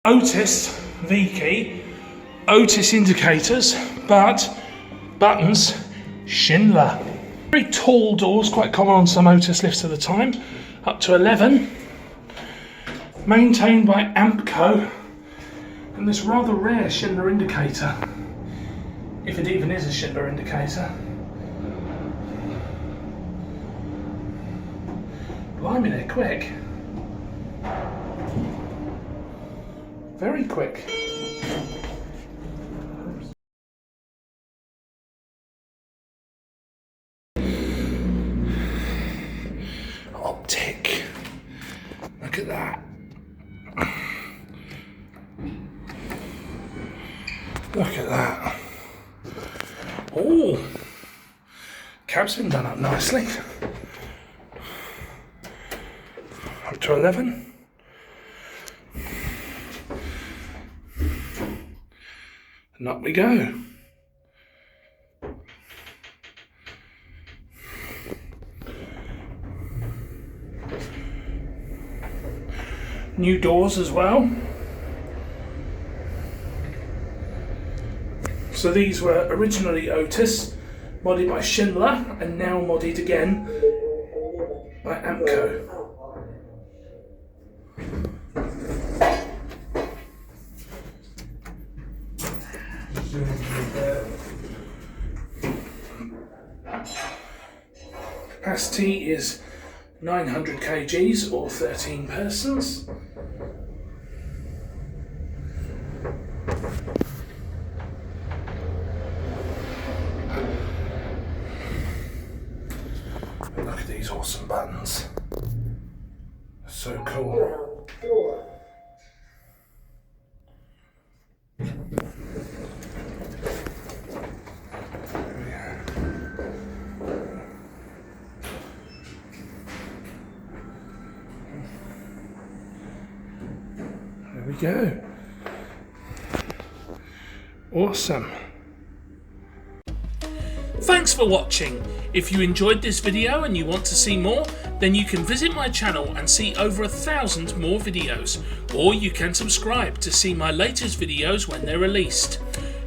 OTIS V key, OTIS indicators, but buttons Schindler. Very tall doors, quite common on some OTIS lifts at the time, up to 11. Maintained by Ampco, and this rather rare Schindler indicator, if it even is a Schindler indicator. Blimey, they're quick. Very quick. Optic. Look at that. Look at that. Oh, cab's been done up nicely. Up to 11. And up we go. New doors as well. So these were originally OTIS, modded by Schindler, and now modded again by Ampco. Capacity is 900 kgs or 13 persons. Look at these awesome buttons. So cool. There we go. Awesome. Thanks for watching. If you enjoyed this video and you want to see more, then you can visit my channel and see over 1,000 more videos, or you can subscribe to see my latest videos when they're released.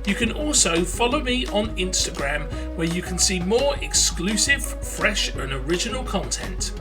You can also follow me on Instagram, where you can see more exclusive, fresh and original content.